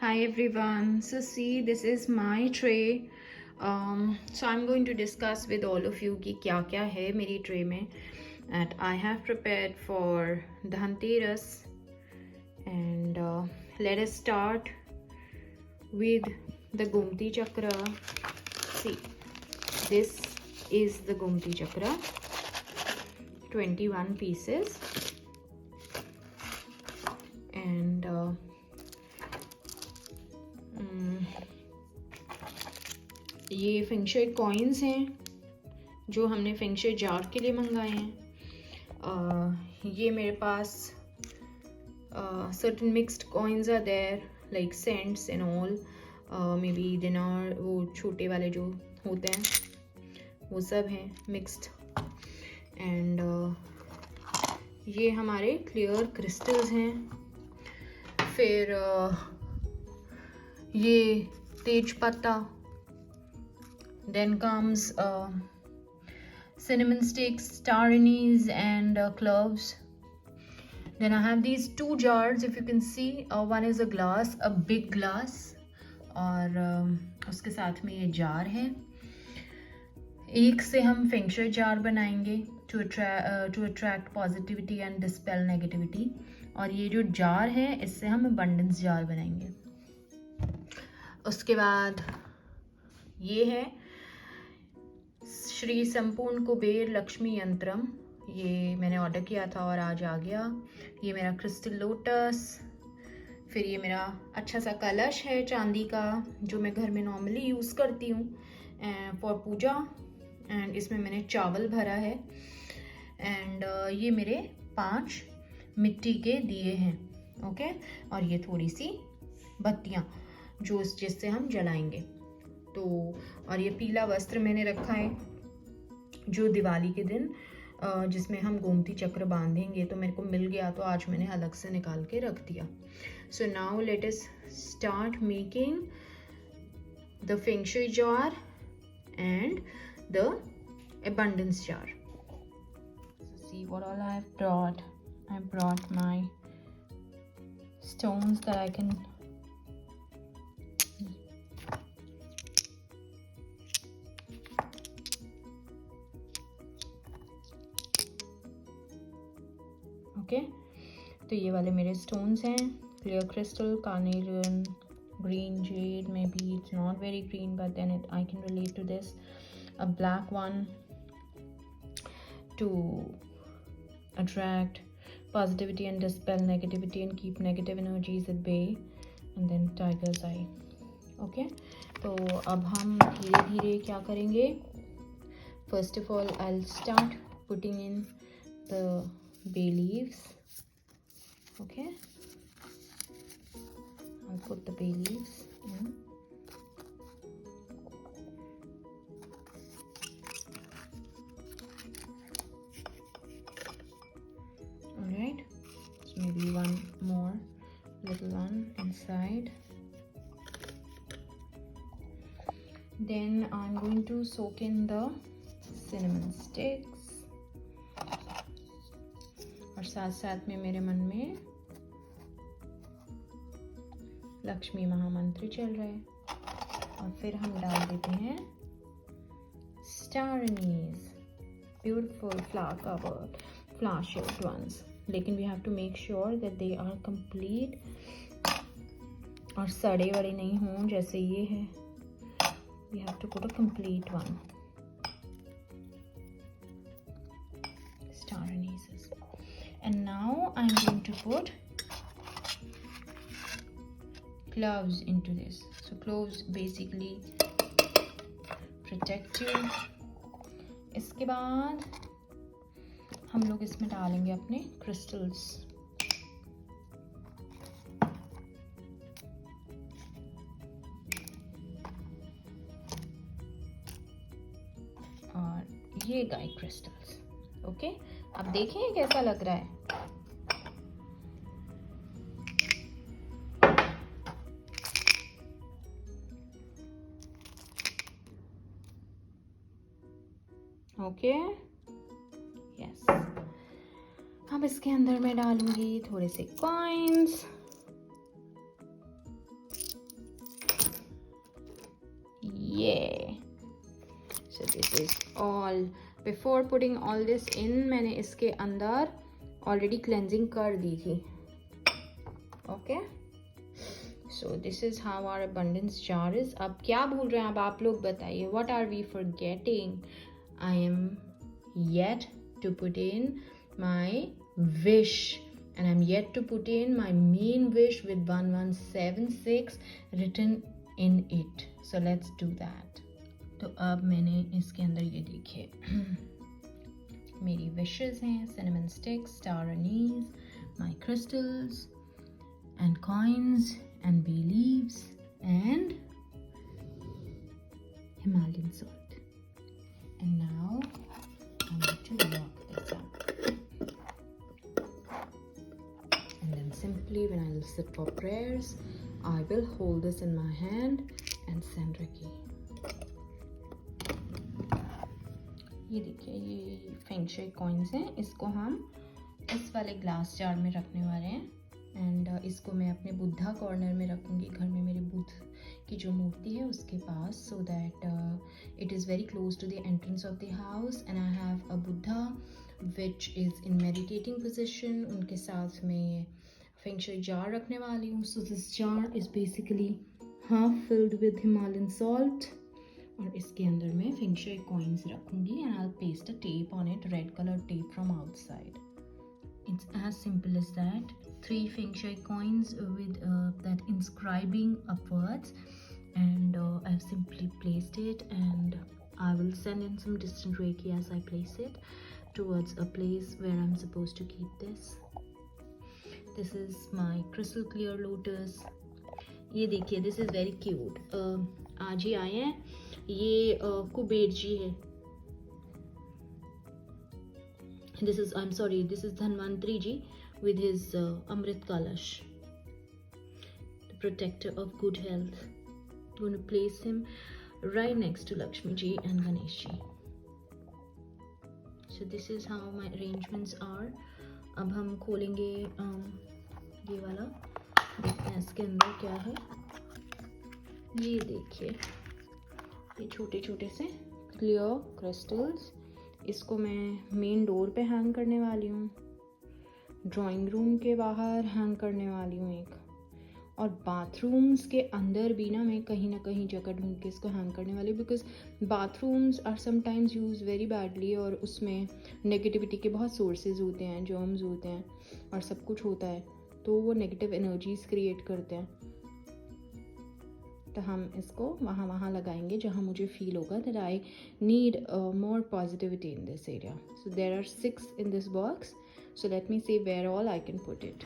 Hi everyone. So see, this is my tray. So I'm going to discuss with all of you कि क्या क्या है मेरी tray में. And I have prepared for Dhanteras. And let us start with the Gomti Chakra. See, this is the Gomti Chakra. 21 pieces. And ये feng shui coins हैं जो हमने फेंगशुई जार के लिए मंगाए हैं. ये मेरे पास certain mixed coins are there like cents and all, maybe dinar, वो छोटे वाले जो होते हैं वो सब हैं mixed. and ये हमारे क्लियर क्रिस्टल्स हैं. फिर ये तेज पत्ता. Then comes cinnamon sticks, star anise and cloves. Then I have these two jars, if you can see. One is a glass, a big glass, और उसके साथ में ये जार है. एक से हम फेंगशुई जार बनाएंगे to attract positivity and dispel negativity. और ये जो जार है इससे हम abundance जार बनाएंगे. उसके बाद ये है श्री संपूर्ण कुबेर लक्ष्मी यंत्रम. ये मैंने ऑर्डर किया था और आज आ गया. ये मेरा क्रिस्टल लोटस. फिर ये मेरा अच्छा सा कलश है चांदी का जो मैं घर में नॉर्मली यूज़ करती हूँ फॉर पूजा. एंड इसमें मैंने चावल भरा है. एंड ये मेरे 5 मिट्टी के दिए हैं. ओके. और ये थोड़ी सी बत्तियाँ जो जिससे हम जलाएंगे. तो और ये पीला वस्त्र मैंने रखा है जो दिवाली के दिन जिसमें हम गोमती चक्र बांधेंगे. तो मेरे को मिल गया तो आज मैंने अलग से निकाल के रख दिया. So now let us start making the feng shui jar and the abundance jar. See what all I have brought. I brought my stones that I can okay. तो ये वाले मेरे स्टोन्स हैं. Clear crystal, carnelian, green jade, maybe it's not very green but then it I can relate to this. A black one to attract positivity and dispel negativity and keep negative energies at bay. And then tiger's eye. Okay. तो अब हम धीरे धीरे क्या करेंगे. First of all I'll start putting in the bay leaves. Okay. I'll put the bay leaves in. Alright. So maybe one more little one inside. Then I'm going to soak in the cinnamon sticks. और साथ साथ में मेरे मन में लक्ष्मी महामंत्र चल रहा है. और फिर हम डाल देते हैं star anise, beautiful flower covered, flower shaped ones. लेकिन we have to make sure that they are complete और सड़े वड़े नहीं हों जैसे ये है. We have to put a complete one. Star anise. And now I'm going to put cloves into this. So cloves basically protect you. इसके बाद हम लोग इसमें डालेंगे अपने क्रिस्टल्स. और ये गाय क्रिस्टल्स. ओके. अब देखें कैसा लग रहा है. ओके. यस. अब इसके अंदर मैं डालूंगी थोड़े से coins. all. Before putting all this in, मैंने इसके अंदर already cleansing कर दी थी. Okay. So this is how our abundance jar is. अब क्या भूल रहे हैं अब आप लोग बताइए. What are we forgetting? I am yet to put in my wish, and I'm yet to put in my main wish with 1176 written in it. So let's do that. तो अब मैंने इसके अंदर ये देखिए मेरी wishes हैं, cinnamon sticks, star anise, my crystals and coins and bay leaves and Himalayan salt. And now I need to lock this up. And then simply when I'll sit for prayers, I will hold this in my hand and send Reiki. ये देखिए ये feng shui coins हैं. इसको हम इस वाले glass jar में रखने वाले हैं. एंड इसको मैं अपने बुद्धा कॉर्नर में रखूँगी घर में, मेरे बुद्ध की जो मूर्ति है उसके पास, so that it is very close to the entrance of the house. And I have a Buddha which is in meditating position. उनके साथ में ये फेंग शुई जार रखने वाली हूँ. So this jar is basically half filled with Himalayan salt. और इसके अंदर मैं फेंग शुई कॉइन्स रखूँगी and I will paste a tape on it, red colour tape from outside. It's as simple as that. 3 feng shui coins with that inscribing upwards, and I've simply placed it, and I will send in some distant Reiki as I place it towards a place where I'm supposed to keep this. This is my crystal clear lotus. ये देखिए, this is very cute. आज ही आए हैं. ये कुबेर जी है. This is Dhanvantri ji with his Amrit Kalash, the protector of good health. I'm going to place him right next to Lakshmi ji and Ganesh ji. So this is how my arrangements are. अब हम खोलेंगे ये वाला, देखते हैं इसके अंदर क्या है. ये देखिए, ये छोटे छोटे से क्लियर क्रिस्टल्स. इसको मैं मेन डोर पे हैंग करने वाली हूँ, ड्राइंग रूम के बाहर हैंग करने वाली हूँ एक, और बाथरूम्स के अंदर भी मैं कहीं ना कहीं जगह ढूंढ के इसको हैंग करने वाली हूँ. Because bathrooms are sometimes use very badly, और उसमें नेगेटिविटी के बहुत सोर्सेज होते हैं, जर्म्स होते हैं और सब कुछ होता है, तो वो नेगेटिव एनर्जीज क्रिएट करते हैं. तो हम इसको वहाँ लगाएंगे जहाँ मुझे फील होगा that I need more positivity in this area. So there are 6 in this box. So let me see where all I can put it.